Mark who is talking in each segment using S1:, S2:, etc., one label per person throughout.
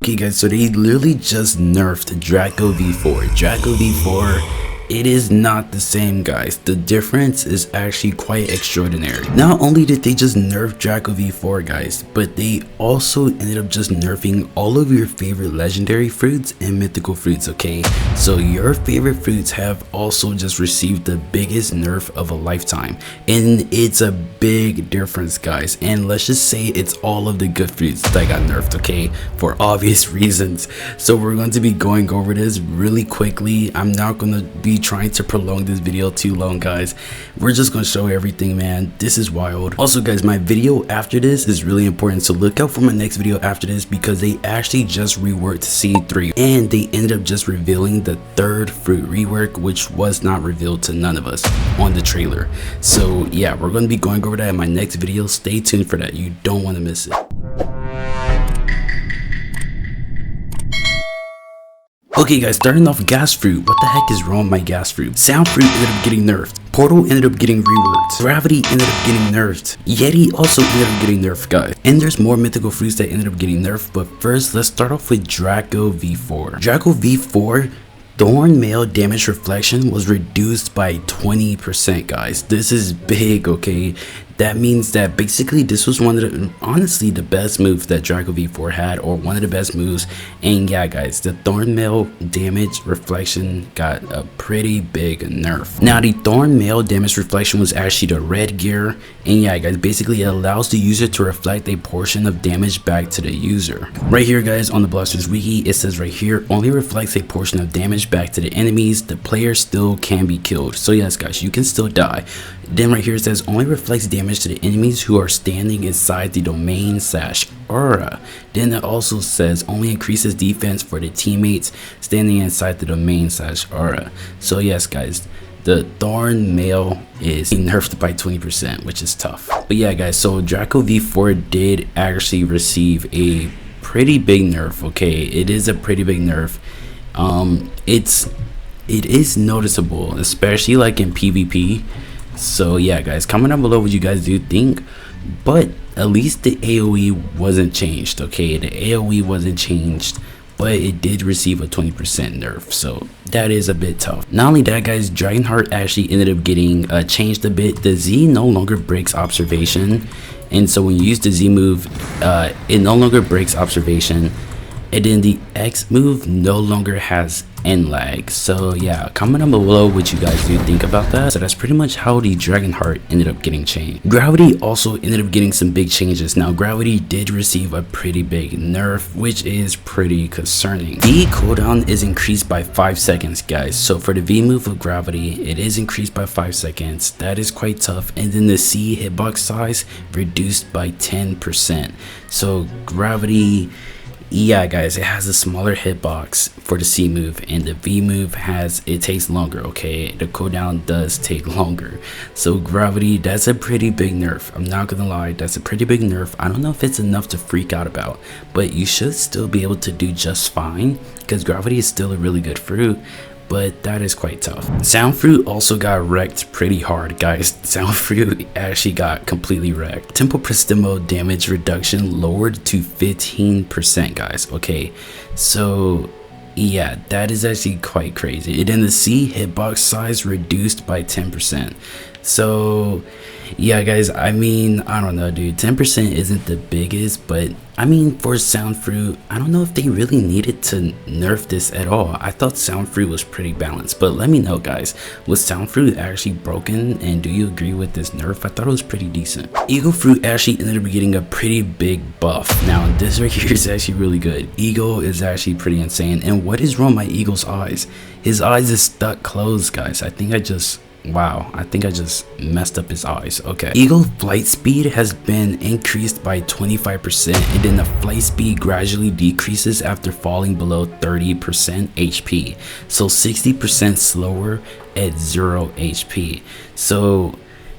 S1: Okay guys, so they literally just nerfed Draco V4. Draco V4, it is not the same, guys. The difference is actually quite extraordinary. Not only did they just nerf Draco V4, guys, but they also ended up just nerfing all of your favorite legendary fruits and mythical fruits, okay? So your favorite fruits have also just received the biggest nerf of a lifetime. And it's a big difference, guys. And let's just say it's all of the good fruits that got nerfed, okay? For obvious reasons. So we're going to be going over this really quickly. I'm not going to be trying to prolong this video too long, guys. We're just gonna show everything, man. This is wild. Also, guys, my video after this is really important, so look out for my next video after this, because they actually just reworked Seed 3 and they ended up just revealing the third fruit rework, which was not revealed to none of us on the trailer. So yeah, we're going to be going over that in my next video. Stay tuned for that. You don't want to miss it. Okay guys, starting off gas fruit. What the heck is wrong with my gas fruit? Sound fruit ended up getting nerfed. Portal ended up getting reworked. Gravity ended up getting nerfed. Yeti also ended up getting nerfed, guys. And there's more mythical fruits that ended up getting nerfed. But first, let's start off with Draco V4. Draco V4, Thorn Mail damage reflection was reduced by 20%, guys. This is big, okay? That means that basically this was one of the, honestly, the best moves that Draco V4 had, or one of the best moves. And yeah, guys, the Thorn Mail damage reflection got a pretty big nerf. Now, the Thorn Mail damage reflection was actually the red gear. And yeah, guys, basically it allows the user to reflect a portion of damage back to the user. Right here, guys, on the Blox Fruits wiki, it says right here, only reflects a portion of damage back to the enemies. The player still can be killed. So yes, guys, you can still die. Then right here it says only reflects damage to the enemies who are standing inside the domain/aura. Then it also says only increases defense for the teammates standing inside the domain/aura. So yes, guys, the Thorn Mail is nerfed by 20%, which is tough. But yeah, guys, so Draco V4 did actually receive a pretty big nerf, okay? It is a pretty big nerf. It is noticeable, especially like in PvP. So yeah, guys, comment down below what you guys do think. But at least the AoE wasn't changed, okay? The AoE wasn't changed, but it did receive a 20% nerf, so that is a bit tough. Not only that, guys, Dragonheart actually ended up getting changed a bit. The Z no longer breaks observation, and so when you use the Z move, it no longer breaks observation. And then the X move no longer has end lag. So yeah, comment down below what you guys do think about that. So that's pretty much how the Dragonheart ended up getting changed. Gravity also ended up getting some big changes. Now Gravity did receive a pretty big nerf, which is pretty concerning. V cooldown is increased by 5 seconds, guys. So for the V move of Gravity, it is increased by 5 seconds. That is quite tough. And then the C hitbox size reduced by 10%. So Gravity, yeah, guys, it has a smaller hitbox for the C move, and the V move it takes longer, okay? The cooldown does take longer. So Gravity, that's a pretty big nerf. I'm not gonna lie, that's a pretty big nerf. I don't know if it's enough to freak out about, but you should still be able to do just fine, because Gravity is still a really good fruit. But that is quite tough. Sound fruit also got wrecked pretty hard, guys. Sound fruit actually got completely wrecked. Tempo Prestimo damage reduction lowered to 15%, guys. Okay, so yeah, that is actually quite crazy. And then the C hitbox size reduced by 10%. So yeah, guys, I mean, I don't know, dude. 10% isn't the biggest, but I mean, for Sound Fruit, I don't know if they really needed to nerf this at all. I thought Sound Fruit was pretty balanced, but let me know, guys. Was Sound Fruit actually broken, and do you agree with this nerf? I thought it was pretty decent. Eagle Fruit actually ended up getting a pretty big buff. Now, this right here is actually really good. Eagle is actually pretty insane. And what is wrong with my Eagle's eyes? His eyes is stuck closed, guys. I think I just messed up his eyes. Okay, Eagle flight speed has been increased by 25%, and then the flight speed gradually decreases after falling below 30% HP, so 60% slower at 0 HP. So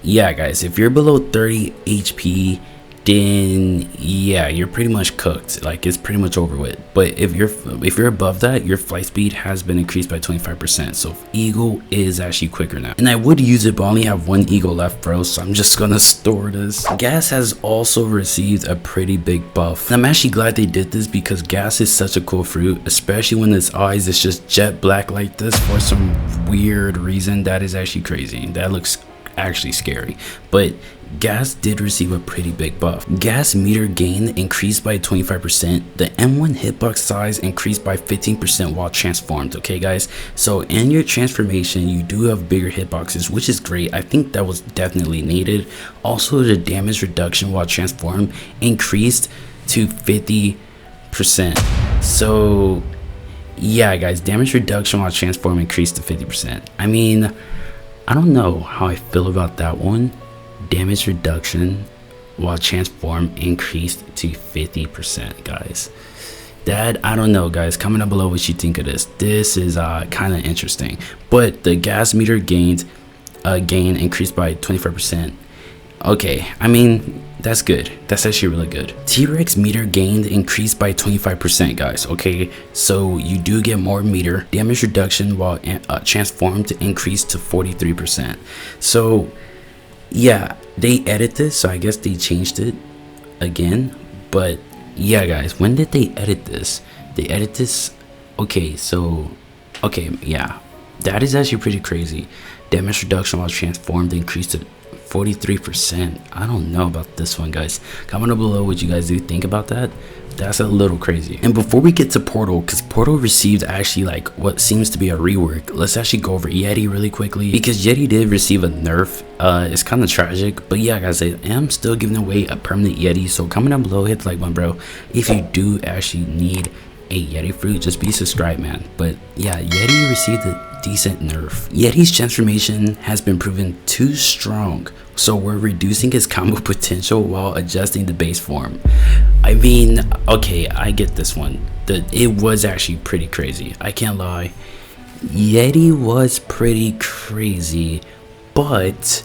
S1: yeah, guys, if you're below 30 HP, then yeah, you're pretty much cooked. Like, it's pretty much over with. But if you're above that, your flight speed has been increased by 25%. So eagle is actually quicker now. And I would use it, but I only have one eagle left, bro, so I'm just gonna store this. Gas has also received a pretty big buff. And I'm actually glad they did this, because gas is such a cool fruit, especially when its eyes is just jet black like this for some weird reason. That is actually crazy. That looks actually scary. But gas did receive a pretty big buff. Gas meter gain increased by 25%. The M1 hitbox size increased by 15% while transformed. Okay guys, so in your transformation you do have bigger hitboxes, which is great. I think that was definitely needed. Also, the damage reduction while transformed increased to 50%. So yeah guys, damage reduction while transformed increased to 50%. I mean, I don't know how I feel about that one. Damage reduction while transform increased to 50%, guys. That, I don't know guys, comment down below what you think of this. This is kind of interesting. But the gas meter gain increased by 25%. Okay, I mean, that's good. That's actually really good. T-Rex meter gained increased by 25%, guys. Okay, so you do get more meter. Damage reduction while transformed increased to 43%. So yeah, they edit this, so I guess they changed it again. But yeah guys, when did they edit this? They edit this, okay, so okay, yeah, that is actually pretty crazy. Damage reduction while transformed increased to 43%. I don't know about this one, guys. Comment down below what you guys do think about that. That's a little crazy. And before we get to Portal, because Portal received actually like what seems to be a rework, let's actually go over Yeti really quickly, because Yeti did receive a nerf. It's kind of tragic, but yeah guys, I am still giving away a permanent Yeti, so comment down below, hit the like button, bro, if you do actually need a Yeti fruit. Just be subscribed, man. But yeah, Yeti received a decent nerf. Yeti's transformation has been proven too strong, so we're reducing his combo potential while adjusting the base form. I mean, okay, I get this one. It was actually pretty crazy, I can't lie. Yeti was pretty crazy, but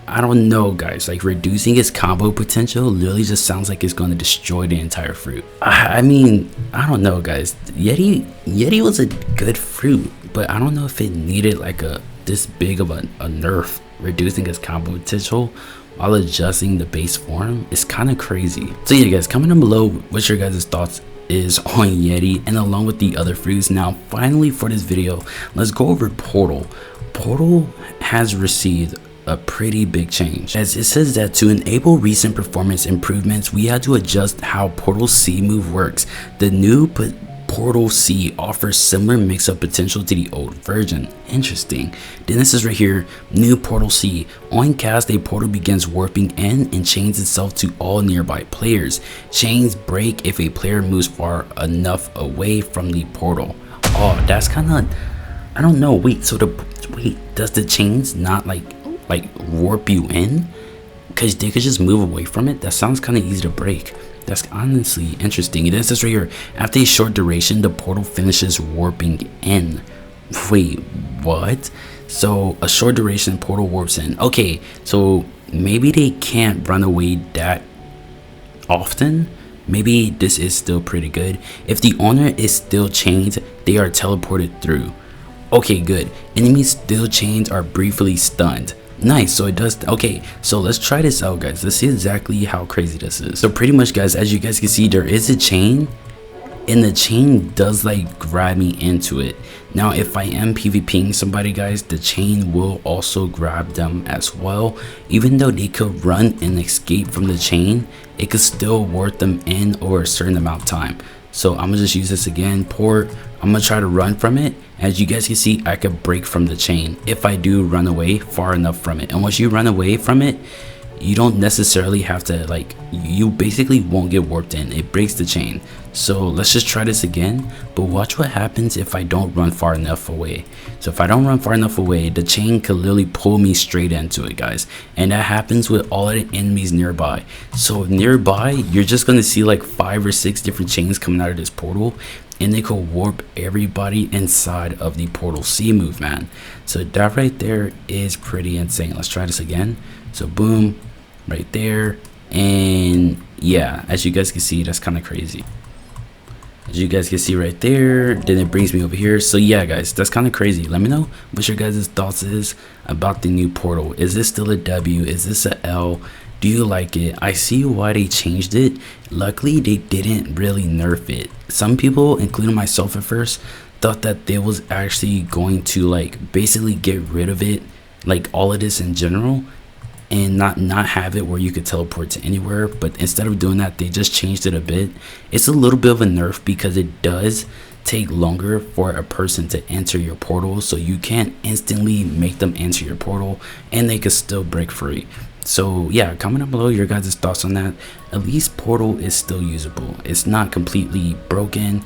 S1: I don't know guys, like reducing his combo potential literally just sounds like it's going to destroy the entire fruit. I mean, I don't know guys, Yeti was a good fruit, but I don't know if it needed like this big of a nerf, reducing its combo potential while adjusting the base form. Is kind of crazy. So yeah guys, comment down below what your guys' thoughts is on Yeti and along with the other fruits. Now finally for this video, let's go over Portal. Portal has received a pretty big change, as it says that to enable recent performance improvements, we had to adjust how Portal C move works. The new Portal C offers similar mix-up potential to the old version. Interesting. Then this is right here, new Portal C. On cast, a portal begins warping in and chains itself to all nearby players. Chains break if a player moves far enough away from the portal. Oh, that's kind of, I don't know. Wait, so does the chains not like warp you in? Because they could just move away from it. That sounds kind of easy to break. That's honestly interesting. It says right here, after a short duration, the portal finishes warping in. Wait, what? So a short duration portal warps in. Okay, so maybe they can't run away that often. Maybe this is still pretty good. If the owner is still chained, they are teleported through. Okay, good. Enemies still chained are briefly stunned. Nice, so it does. Okay, so let's try this out guys. Let's see exactly how crazy this is. So pretty much guys, as you guys can see, there is a chain and the chain does like grab me into it. Now if I am PvPing somebody guys, the chain will also grab them as well. Even though they could run and escape from the chain, it could still warp them in over a certain amount of time. So I'm gonna just use this again, port. I'm gonna try to run from it. As you guys can see, I could break from the chain if I do run away far enough from it. And once you run away from it, you don't necessarily have to like, you basically won't get warped in. It breaks the chain. So let's just try this again, but watch what happens if I don't run far enough away. So if I don't run far enough away, the chain could literally pull me straight into it guys, and that happens with all of the enemies nearby. So nearby, you're just gonna see like 5 or 6 different chains coming out of this portal, and they could warp everybody inside of the Portal C move, man. So that right there is pretty insane. Let's try this again. So boom, right there, and yeah, as you guys can see, that's kind of crazy. As you guys can see right there, then it brings me over here. So yeah guys, that's kind of crazy. Let me know what your guys' thoughts is about the new portal. Is this still a W? Is this a L? Do you like it? I see why they changed it. Luckily they didn't really nerf it. Some people, including myself at first, thought that they was actually going to like basically get rid of it, like all of this in general, and not have it where you could teleport to anywhere. But instead of doing that, they just changed it a bit. It's a little bit of a nerf because it does take longer for a person to enter your portal, so you can't instantly make them enter your portal and they could still break free. So yeah, comment down below your guys' thoughts on that. At least portal is still usable. It's not completely broken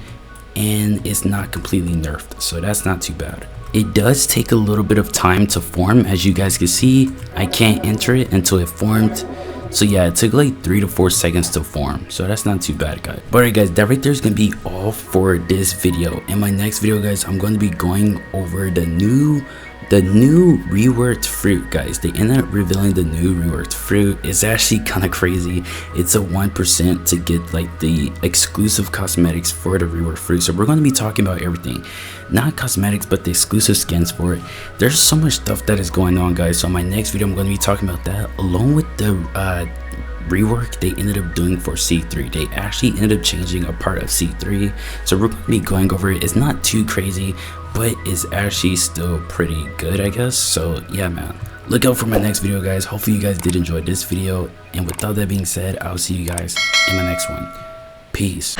S1: and it's not completely nerfed, so that's not too bad. It does take a little bit of time to form. As you guys can see, I can't enter it until it formed. So yeah, it took like 3 to 4 seconds to form, so that's not too bad guys. But alright guys, that right there is gonna be all for this video. In my next video guys, I'm going to be going over the new reworked fruit guys. They ended up revealing the new reworked fruit. It's actually kind of crazy. It's a 1% to get like the exclusive cosmetics for the reworked fruit. So we're going to be talking about everything, not cosmetics but the exclusive skins for it. There's so much stuff that is going on guys, so in my next video I'm going to be talking about that along with the rework they ended up doing for C3. They actually ended up changing a part of C3, so we're going to be going over it. It's not too crazy, but it's actually still pretty good I guess. So yeah man, look out for my next video guys. Hopefully you guys did enjoy this video, and without that being said, I'll see you guys in my next one. Peace.